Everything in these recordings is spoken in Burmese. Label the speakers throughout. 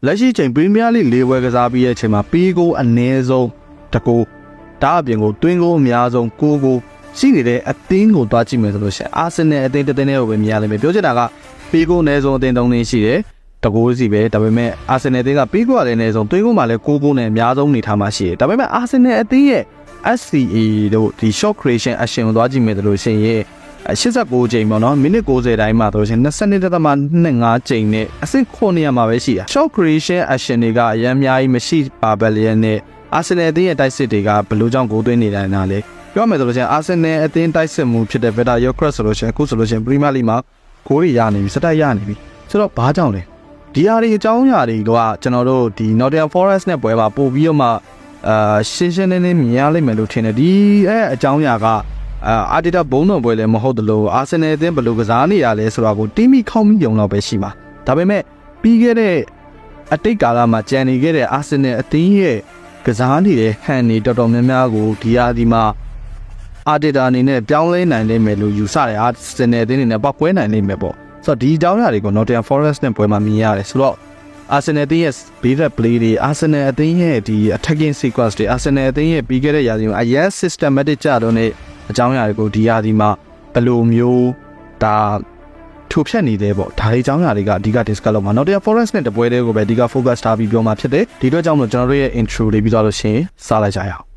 Speaker 1: လက်ရှိချိန် Premier League ၄ ပွဲကစားပြီးတဲ့အချိန်မှာပေးကိုအနည်းဆုံးတကူဒါအပြင်ကိုတွင်းကိုအများဆုံးကိုရှိနေတဲ့အသင်းကိုတွားကြည့်မယ်ဆိုလို့ရှိရင် Arsenal အသင်းတစ်သင်းနဲ့ကိုပဲမြင်ရလိမ့်မယ်ပြောချင်တာကပေးကိုအနည်းဆုံးအသင်း၃သင်းရှိတယ်တကူစီပဲဒါပေမဲ့ Arsenal အသင်းကပေးကိုလည်းအနည်းဆုံးတွင်းကိုမှလည်းကိုနဲ့အများဆုံးနေထားမှရှိတယ်ဒါပေမဲ့ Arsenal အသင်းရဲ့ SCA တို့ဒီ short creation action ကိုတွားကြည့်မယ်ဆိုလို့ရှိရင်89ချိန်ပေါ့နော်မိနစ်90တိုင်းမှာဆိုလို့ရှိရင်22.25ချိန်နဲ့အဆင့်9ရမှာပဲရှိတာ short creation action တွေကအများကြီးမရှိပါဘလျက်နဲ့ Arsenal အသင်းရဲ့တိုက်စစ်တွေကဘယ်လိုကြောင့်ဂိုးသွင်းနေတာလဲပြောမယ်ဆိုလို့ရှိရင် Arsenal အသင်းတိုက်စစ်မှုဖြစ်တဲ့ Victor Gyokeres ဆိုလို့ရှိရင်အခုဆိုလို့ရှိရင် Premier League မှာဂိုးတွေရနေပြီစတိုက်ရနေပြီဆိုတော့ဘာကြောင့်လဲဒီအရာတွေအကြောင်းအရာတွေကကျွန်တော်တို့ဒီ Nottingham Forest နဲ့ပွဲမှာပို့ပြီးတော့မှရှင်းရှင်းလင်းလင်းမြင်ရလိမ့်မယ်လို့ထင်တယ်ဒီအကြောင်းအရာကအာတီတာဘုံတော်ပွဲလည်းမဟုတ်တယ်လို့အာဆင်နယ်အသင်းဘယ်လိုကစားနေရလဲဆိုတာကိုတီးမိခေါင်းမိယုံတော့ပဲရှိမှာဒါပေမဲ့ပြီးခဲ့တဲ့အတိတ်ကာလမှာကြံနေခဲ့တဲ့အာဆင်နယ်အသင်းရဲ့ကစားနေတဲ့ဟန်နေတော်တော်များများကိုဒီဟာဒီမှာအာတီတာအနေနဲ့ပြောင်းလဲနိုင်လိမ့်မယ်လို့ယူဆတယ်အာဆင်နယ်အသင်းအနေနဲ့ပောက်ကွဲနိုင်လိမ့်မယ်ပေါ့ဆိုတော့ဒီအကြောင်းအရာတွေကို Nottingham Forest နဲ့ပွဲမှာမြင်ရတယ်ဆိုတော့ Arsenal အသင်းရဲ့ basic play တွေ Arsenal အသင်းရဲ့ဒီ attacking sequence တွေ Arsenal အသင်းရဲ့ပြီးခဲ့တဲ့ရာသီမှာအရင် systematic ကြတော့နေအကြောင်းအရာတွေကိုဒီရာသီမှာဘယ်လိုမျိုးဒါထိုးဖြတ်နေတယ်ပေါ့ဒါတွေအကြောင်းအရာတွေကအဓိက discuss လုပ်မှာ Nottingham Forest နဲ့တပွဲတည်းကိုပဲအဓိက focus ထားပြီးပြောမှာဖြစ်တယ်ဒီအတွက်ကြောင့်မို့ကျွန်တော်တို့ရဲ့ intro လေးပြီးသွားလို့ရှိရင်စလိုက်ကြရအောင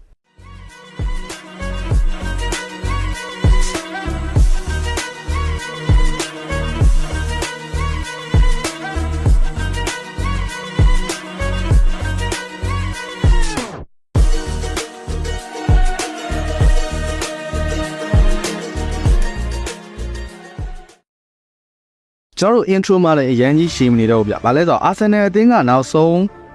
Speaker 1: ်ကျွန်တော်တို့ intro မှာလည်းအရင်ကြီးရှင်းနေတော့ဗျ။ဘာလဲဆိုတော့ Arsenal အသင်းကနောက်ဆုံ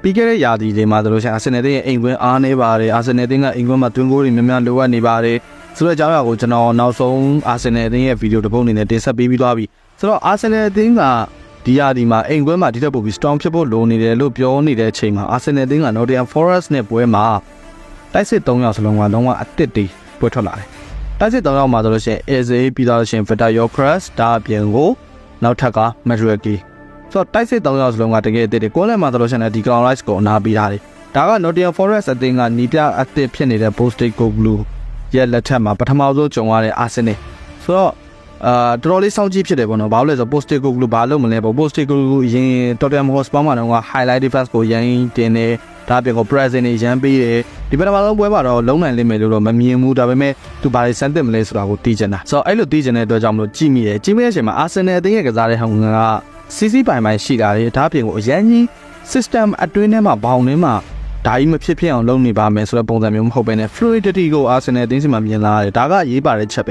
Speaker 1: းပြီးခဲ့တဲ့ရာသီတွေမှာဆိုလို့ရှိရင် Arsenal အသင်းရဲ့အိမ်ကွင်းအားနေပါတယ်။ Arsenal အသင်းကအိမ်ကွင်းမှာတွင်းဂိုးတွေများများလိုအပ်နေပါတယ်။ဆိုတော့အကြောင်းအရာကိုကျွန်တော်နောက်ဆုံး Arsenal အသင်းရဲ့ဗီဒီယိုတစ်ပုဒ်အနေနဲ့တင်ဆက်ပေးပြီးသွားပြီ။ဆိုတော့ Arsenal အသင်းကဒီရာသီမှာအိမ်ကွင်းမှာဒီထက်ပိုပြီး strong ဖြစ်ဖို့လိုနေတယ်လို့ပြောနေတဲ့အချိန်မှာ Arsenal အသင်းက Nottingham Forest နဲ့ပွဲမှာတိုက်စစ်3ယောက်စလုံးကလုံးဝအသစ်တွေပွဲထွက်လာတယ်။တိုက်စစ်3ယောက်မှာဆိုလို့ရှိရင် Eze ပြီးတော့ရှင် Victor Gyokeres ဒါအပြင်ကိုနောက်ထပ်က Madueke ဆိုတော့တိုက်စစ်3ယောက်စလုံးကတကယ်အသစ်တွေကိုလည်းမှာဆိုလို့ရှိရင်ဒီ Crown Rice ကိုအနာပေးထားတယ်ဒါက Nottingham Forest အသင်းကနီးပြအသစ်ဖြစ်နေတဲ့ Postecoglou ရဲ့လက်ထက်မှာပထမဆုံးကြုံရတဲ့ Arsenal ဆိုတော့တော်တော်လေးစောင့်ကြည့်ဖြစ်တယ်ပေါ့နော်ဘာလို့လဲဆိုတော့ Postecoglou ဘာလို့မလဲပေါ့ Postecoglou အရင် Tottenham Hotspur မှာတော့ highlight defense ကိုရန်တင်တယ်ဒါအပြင်ကို present နေရန်ပေးတယ်ဒီပထမဆုံးပွဲမှာတော့လုံးနိုင်လိမ့်မယ်လို့တော့မမြင်ဘူးဒါပေမဲ့သူဘာတွေစမ်းသစ်မလဲဆိုတာကိုသိချင်တာဆိုတော့အဲ့လိုသိချင်တဲ့အတွက်ကြောင့်မလို့ကြည့်မိတယ်ကြည့်မိတဲ့အချိန်မှာ Arsenal အသင်းရဲ့ကစားတဲ့ဟောင်းကစီစီပိုင်ပိုင်ရှိတာလေဒါအပြင်ကိုအရန်ကြီး system အတွင်းထဲမှာဘောင်ထဲမှာဒါကြီးမဖြစ်ဖြစ်အောင်လုပ်နေပါမယ်ဆိုတဲ့ပုံစံမျိုးမဟုတ်ဘဲနဲ့ fluidity ကို Arsenal အသင်းစီမှာမြင်လာတယ်ဒါကအရေးပါတဲ့ချက်ပ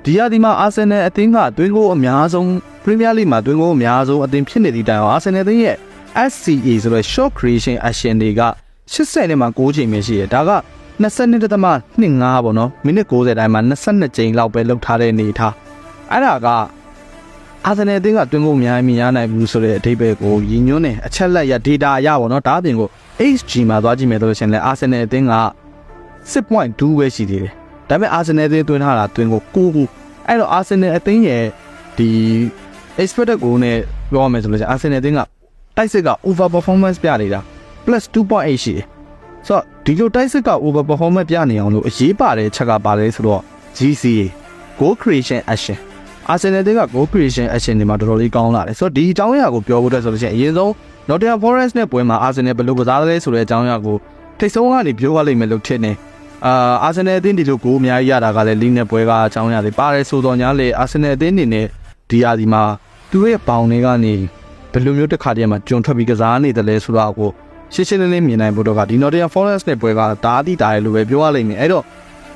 Speaker 1: ဲဒီရာဒီမှာ Arsenal အသင်းကတွင်းကိုအများဆုံး Premier League မှာတွင်းကိုအများဆုံးအသင်းဖြစ်နေသည့်တိုင်အောင် Arsenal အသင်းရဲ့ SCA ဆိုတဲ့ short creation action တွေက80နဲ့မှ9ချိန်ပဲရှိတယ်ဒါက22.25ပေါ့နော်မိနစ်90တိုင်းမှာ22ချိန်လောက်ပဲလောက်ထားတဲ့အနေထားအဲ့ဒါကအာဆင်နယ်အသင်းကတွင်းကိုအများကြီးမြင်ရနိုင်ဘူးဆိုတဲ့အဓိပ္ပာယ်ကိုရည်ညွှန်းနေအချက်လက်ရ data ရပါတော့ဒါအပြင်ကို HG မှာသွားကြည့်မယ်ဆိုလို့ရှိရင်လည်းအာဆင်နယ်အသင်းက 6.2 ပဲရှိသေးတယ်ဒါပေမဲ့အာဆင်နယ်အသင်းတွင်းထားတာတွင်းကို9အဲ့တော့အာဆင်နယ်အသင်းရဲ့ဒီ expected goal နဲ့ပြောရမယ်ဆိုလို့ရှိရင်အာဆင်နယ်အသင်းကတိုက်စစ်က over performance ပြနေတာplus 2.8 ရှိတယ်ဆိုတော့ဒီလိုတိုက်စစ်က over performance ပြနေအောင်လို့အရေးပါတဲ့ချက်ကပါလဲဆိုတော့ GCA goal creation action Arsenal တွေက goal creation action တွေမှာတော်တော်လေးကောင်းလာတယ်ဆိုတော့ဒီအကြောင်းအရာကိုပြောဖို့အတွက်ဆိုလို့ရှိရင်အရင်ဆုံး Nottingham Forest နဲ့ပွဲမှာ Arsenal ဘယ်လိုကစားလဲဆိုတဲ့အကြောင်းအရာကိုထိတ်ဆုံးကနေပြောရလိမ့်မယ်လို့ထင်တယ်Arsenal အသင်းဒီလို goal အများကြီးရတာကလည်း league နဲ့ပွဲကအကြောင်းအရာတွေပါတယ်ဆိုတော့ညာလေ Arsenal အသင်းအနေနဲ့ဒီရာဒီမှာသူတို့ရဲ့ဘောင်တွေကနေဘယ်လိုမျိုးတစ်ခါတည်းမှာကျွံထွက်ပြီးကစားနေတယ်လဲဆိုတော့ကိုရှင်းရှင်းလင်းလင်းမြင်နိုင်ဖို့တော့ကဒီ Nottingham Forest နဲ့ပွဲကဒါအတိတာရလို့ပဲပြောရလိမ့်မယ်အဲ့တော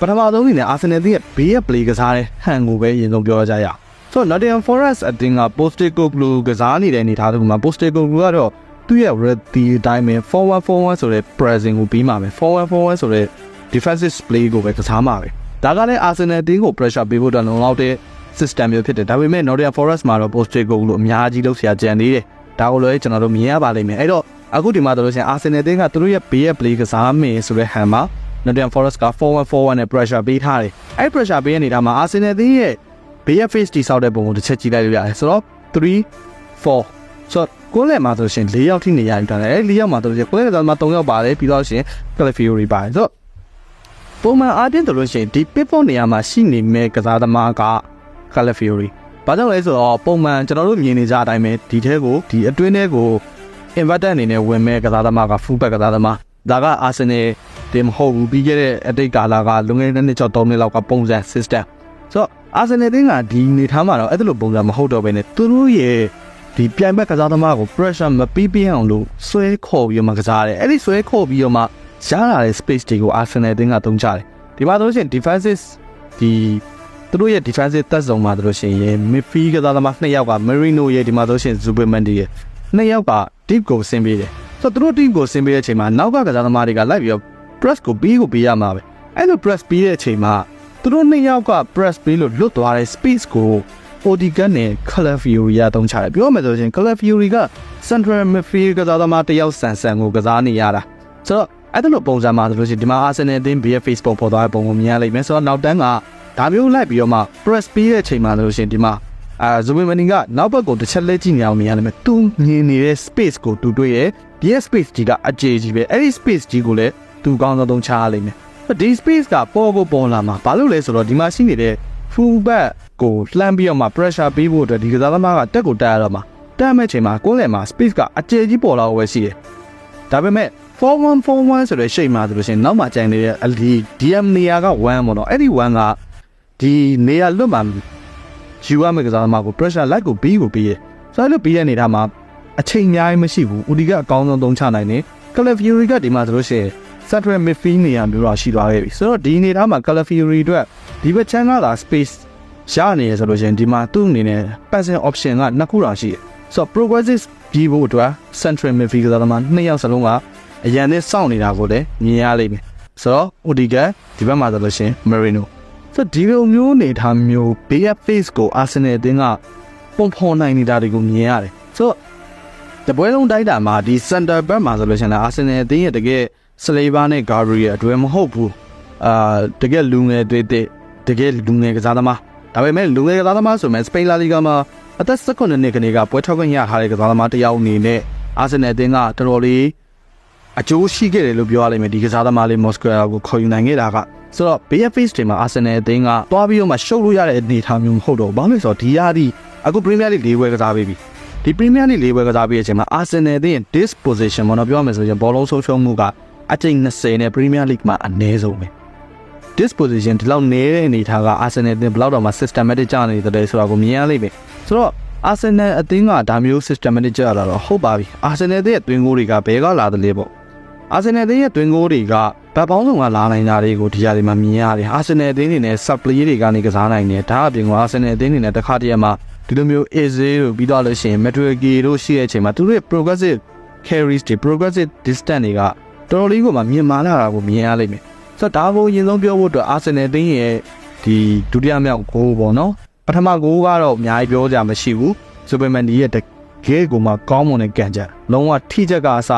Speaker 1: ့ပထမဆုံးအနေနဲ့ Arsenal ရဲ့ဘေးရဲ့ play ကစားတဲ့ဟန်ကိုပဲအရင်ဆုံးပြောကြရအောင်ဆိုတော့ Nottingham Forest အသင်းက Postecoglou ကစားနေတဲ့အနေထားတခုမှာ Postecoglou ကတော့သူ့ရဲ့ ready အတိုင်းပဲ 4-1-4-1 ဆိုတဲ့ pressing ကိုပြီးမှာပဲ 4-1-4-1 ဆိုတဲ့ defensive play ကိုပဲကစားမှာပဲဒါကလည်း Arsenal အသင်းကို pressure ပေးဖို့တော့လုံလောက်တဲ့ system မျိုးဖြစ်တယ်ဒါပေမဲ့ Nottingham Forest မှာတော့ Postecoglou အများကြီးလုပ်ဆရာကြံသေးတယ်ဒါကိုလည်းကျွန်တော်တို့မြင်ရပါလိမ့်မယ်အဲ့တော့အခုဒီမှာဆိုလို့ရှိရင် Arsenal အသင်းကသူတို့ရဲ့ဘေးရဲ့ play ကစားမယ်ဆိုတဲ့ဟန်မှာ Nottingham Forest က 4-1-4-1 နဲ့ pressure ပေးထားတယ်အဲ့ pressure ပေးရနေတာမှာ Arsenal အသင်းရဲ့ဘေးရဲ့ face တိဆောက်တဲ့ပုံကိုတစ်ချက်ကြည့်လိုက်လို့ရတယ်ဆိုတော့3-4ဆို ကိုလည်းမှာဆိုရှင်၄ယောက်ထိနေရယူထားတယ်၄ယောက်မှာဆိုရှင်ကိုလည်းကစားသမား3ယောက်ပါတယ်ပြီးတော့ရှင်ကလဖီယိုရီပါတယ်ဆိုပုံမှန်အားဖြင့်ဆိုလို့ရှိရင်ဒီပစ်ဖို့နေရာမှာရှိနေမဲ့ကစားသမားကကလဖီယိုရီဘာကြောင့်လဲဆိုတော့ပုံမှန်ကျွန်တော်တို့မြင်နေကြအတိုင်းပဲဒီထဲကိုဒီအတွင်းထဲကို inverter အနေနဲ့ဝင်မဲ့ကစားသမားက full back ကစားသမားဒါက Arsenal တင်မဟုတ်ဘူးပြီးခဲ့တဲ့အတိတ်ကာလကလွန်ခဲ့တဲ့နှစ်ကျော်3နှစ်လောက်ကပုံစံ system ဆိုတော့ Arsenal တင်းကဒီနေထားမှာတော့အဲ့လိုပုံစံမဟုတ်တော့ဘဲနဲ့သူတို့ရဲ့ဒီပြိုင်ဘက်ကစားသမားကို pressure မပေးပြအောင်လို့ဆွဲခေါ်ပြီးမှကစားတယ်အဲ့ဒီဆွဲခေါ်ပြီးတော့မှရလာတဲ့ space တွေကို Arsenal တင်းကသုံးချတယ်ဒီမှာဆိုရှင် defensive ဒီသူတို့ရဲ့ defensive သက်ဆောင်မှာတို့ရှင်ရင် midfield ကစားသမား2ယောက်က Marino ရဲ့ဒီမှာဆိုရှင် Zubimendi ရဲ့2ယောက်က deep ကိုဆင်းပေးတယ်ဆိုတော့သူတို့ deep ကိုဆင်းပေးတဲ့အချိန်မှာနောက်ကကစားသမားတွေကလိုက်ပြီးတော့ press ကိုပေးရမှာပဲအဲ့လို press ပေးတဲ့အချိန်မှာသူတို့2ယောက်က press ပေးလို့လွတ်သွားတဲ့ space ကို Odegaard နဲ့ Calafiori ရသုံးချတယ်ပြောမယ်ဆိုရင် Calafiori က central midfield ကစားသမားတစ်ယောက်ဆန်ကိုကစားနေရတာဆိုတော့အဲ့လိုပုံစံမှာဆိုလို့ရှိရင်ဒီမှာ Arsenal အသင်း BF Facebook ပေါ်သွားတဲ့ပုံကိုမြင်ရလိမ့်မယ်ဆိုတော့နောက်တန်းကဒါမျိုးလိုက်ပြီးတော့မှ press ပေးတဲ့အချိန်မှာဆိုလို့ရှိရင်ဒီမှာZubimendi ကနောက်ဘက်ကိုတစ်ချက်လဲကြည့်နေအောင်မြင်ရလိမ့်မယ်သူမြင်နေတဲ့ space ကိုသူတွေ့ရဲ့ဒီ space ကြီးကအကျေကြီးပဲအဲ့ဒီ space ကြီးကိုလည်းသူကောင်းဆုံးသုံးချရလိမ့်မယ်ဒီ space ကပေါ်လာမှာဘာလို့လဲဆိုတော့ဒီမှာရှိနေတဲ့ full back ကိုလှမ်းပြီးတော့မှ pressure ပေးဖို့အတွက်ဒီကစားသမားကတက်ကိုတက်ရတော့မှာတက်မဲ့ချိန်မှာကိုယ်လည်းမှာ space ကအကျေကြီးပေါ်လာတော့ပဲရှိတယ်ဒါပေမဲ့ 4-1-4-1 ဆိုတဲ့ရှိတ်မှာဆိုလို့ရှိရင်နောက်မှကြိုင်နေတဲ့ DM နေရာက1ပေါ့နော်အဲ့ဒီ1ကဒီနေရာလွတ်မှာယူရမယ့်ကစားသမားကို pressure လိုက်ကိုပေးရဆိုတော့ပြီးတဲ့နေတာမှာအချိန်အများကြီးမရှိဘူးဦးဒီကအကောင်းဆုံးသုံးချနိုင်တယ် Calafiori ကဒီမှာဆိုလို့ရှိရင် central midfield နေရာမျိုးတော့ရှိသွားခဲ့ပြီဆိုတော့ဒီနေတာမှာ Calafiori အတွက်ဒီဘက်ချမ်းကသာ space ရနေရဆိုလို့ရှိရင်ဒီမှာသူ့အနေနဲ့ passing option က2ခုတောင်ရှိတယ်ဆိုတော့ progressive ပြီးဖို့အတွက် central midfield ကစားသမား2ယောက်စလုံးကအရန်နဲ့စောင့်နေတာကိုလည်းမြင်ရလိမ့်မယ်ဆိုတော့ Odegaard ဒီဘက်မှာဆိုလို့ရှိရင် Marinoဆိုတော့ဒီလိုမျိုးနေထားမျိုး BF face ကို Arsenal အသင်းကပုံဖော်နိုင်နေတာတွေကိုမြင်ရတယ်ဆိုတော့တပွဲလုံးတိုက်တာမှာဒီ center back မှာဆိုလို့ရှိရင် Arsenal အသင်းရဲ့တကယ် Saliba နဲ့ Gabriel အတွဲမဟုတ်ဘူးတကယ်လူငယ်တွေတကယ်လူငယ်ကစားသမားဒါပေမဲ့လူငယ်ကစားသမားဆိုမှ Spain La Liga မှာအသက်19နှစ်ကနေကပွဲထောက်ခွင့်ရထားတဲ့ကစားသမားတစ်ယောက်အနေနဲ့ Arsenal အသင်းကတော်တော်လေးအကျိုးရှိခဲ့တယ်လို့ပြောရလိမ့်မယ်ဒီကစားသမားလေး Mosquera ကိုခေါ်ယူနိုင်ခဲ့တာကဆိုတော့ BFF တွေမှာ Arsenal အသင်းကတွားပြီးတော့မှရှုပ်လို့ရတဲ့အနေအထားမျိုးမဟုတ်တော့ဘာလို့လဲဆိုတော့ဒီရာဒီအခု Premier League ၄ပွဲကစားပေးပြီဒီ Premier League ၄ပွဲကစားပေးတဲ့အချိန်မှာ Arsenal အသင်းရဲ့ disposition ပေါ့နော်ပြောရမယ်ဆိုရင်ဘောလုံးဆုံးရှုံးမှုကအကြိမ်20နဲ့ Premier League မှာအနည်းဆုံးပဲ disposition ဒီလောက်နေတဲ့အနေအထားက Arsenal အသင်းဘယ်လောက်တော့မှ systematic ကျနေတယ်ဆိုတာကိုမြင်ရလိမ့်မယ်ဆိုတော့ Arsenal အသင်းကဒါမျိုး systematic ကျလာတော့ဟုတ်ပါပြီ Arsenal အသင်းရဲ့တွင်းကိုတွေကဘယ်ကလာတယ်လဲပေါ့ Arsenal အသင်းရဲ့တွင်းကိုတွေကဗတ်ပေါင်းဆောင်ကလာနိုင်တာတွေကိုဒီကြားတွေမှာမြင်ရတယ် Arsenal အသင်းတွေနဲ့ sub play တွေကနေကစားနိုင်တယ်ဒါအပြင်က Arsenal အသင်းတွေနဲ့တစ်ခါတည်းမှာဒီလိုမျိုး Eze တို့ပြီးတော့လို့ရှိရင် Madueke တို့ရှိတဲ့အချိန်မှာသူတို့ရဲ့ progressive carries တွေ progressive distance တွေကတော်တော်လေးကိုမှမြင်မာလာတာကိုမြင်ရလိမ့်မယ်ဆိုတော့ဒါကိုအရင်ဆုံးပြောဖို့အတွက် Arsenal အသင်းရဲ့ဒီဒုတိယမြောက်ဂိုးပေါ့နော်ပထမဂိုးကတော့အများကြီးပြောကြမရှိဘူး Zubimendi ရဲ့တကယ်ကိုမှကောင်းမွန်တဲ့ကန်ချက်လုံးဝထိချက်ကအစ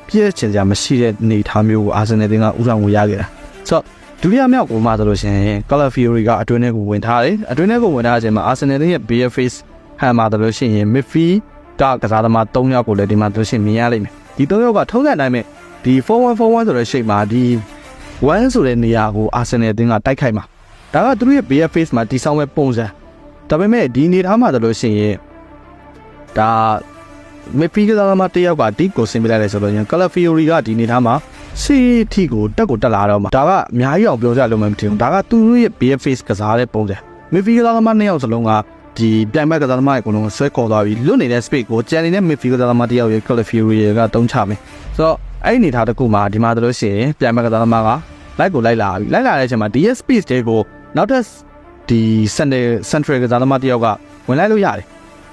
Speaker 1: ပြည့်ချင်ကြမရှိတဲ့အနေထားမျိုးကို Arsenal အသင်းကဥဆောင်ဝင်ရခဲ့တာဆိုတော့ဒုတိယမြောက်ဂိုးမှာဆိုလို့ရှိရင် Calafiori ကအတွင်းထဲကိုဝင်ထားတယ်အတွင်းထဲကိုဝင်ထားတဲ့အချိန်မှာ Arsenal အသင်းရဲ့ BFF ဟန်မှာဆိုလို့ရှိရင် midfield ကစားသမား3ယောက်ကိုလည်းဒီမှာဆိုရှင်မြင်ရလိမ့်မယ်ဒီ3ယောက်ကထုံးစံတိုင်းပဲဒီ 4-1-4-1 ဆိုတဲ့ shape မှာဒီ1ဆိုတဲ့နေရာကို Arsenal အသင်းကတိုက်ခိုက်မှာဒါကသူတို့ရဲ့ BFF မှာတီဆောင်မဲ့ပုံစံဒါပေမဲ့ဒီနေထားမှာဆိုလို့ရှိရင်ဒါ midfield ကစားသမားတစ်ယောက်က deep ကိုဆင်းပေးလိုက်တယ်ဆိုတော့ Calafiori ကဒီနေထားမှာစီတီကိုတက်လာတော့မှာဒါကအများကြီးအောင်ပြောကြလို့မှမထင်ဘူးဒါကသူတို့ရဲ့ BFF ကစားတဲ့ပုံစံ midfield ကစားသမား2ယောက်စလုံးကဒီပြိုင်ဘက်ကစားသမားတွေအကုန်လုံးဆွဲခေါ်သွားပြီးလွတ်နေတဲ့ space ကိုကြံနေတဲ့ midfield ကစားသမားတစ်ယောက်ရဲ့ Calafiori ကတုံးချမယ်ဆိုတော့အဲ့ဒီအနေထားတစ်ခုမှာဒီမှာတို့လို့ရှိရင်ပြိုင်ဘက်ကစားသမားကလိုက်လာတဲ့အချိန်မှာဒီ space တွေကိုနောက်ထပ်ဒီ central ကစားသမားတစ်ယောက်ကဝင်လိုက်လို့ရတယ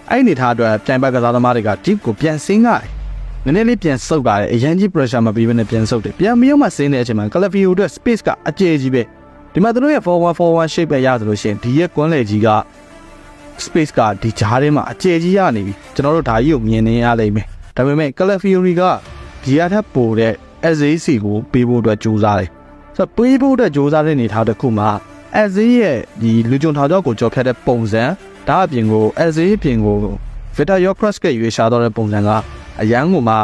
Speaker 1: ်အဲ့ဒီအနေထားအတွက်ပြိုင်ဘက်ကစားသမားတွေက deep ကိုပြန်ဆင်းကြတယ်နည်းနည်းလေးပြန်ဆုပ်ကြတယ်အရင်ကြီး pressure မပြီးဘဲနဲ့ပြန်ဆုပ်တယ်ပြန်မရုံမှဆင်းတဲ့အချိန်မှာ Calafiori အတွက် space ကအကျယ်ကြီးပဲဒီမှာတို့ရဲ့ 4-1-4-1 shape ပဲရသလိုရှင်ဒီရဲ့ကွန်းလေကြီးက space ကဒီဂျားထဲမှာအကျယ်ကြီးရနေပြီကျွန်တော်တို့ဒါကြီးကိုမြင်နေရလိမ့်မယ်ဒါပေမဲ့ Calafiori ကဒီရထပ်ပိုတဲ့ SAC ကိုပေးဖို့အတွက်ကြိုးစားတယ်ဆိုတော့ပေးဖို့အတွက်ကြိုးစားတဲ့နေထားတစ်ခုမှာ SAC ရဲ့ဒီလူကြုံထောင်ချောက်ကိုကြော်ဖြတ်တဲ့ပုံစံဒါအပြင်ကို SAC အပြင်ကို Victor Yokras ကရွေးရှာတော့တဲ့ပုံစံကအရန်ကိုမှ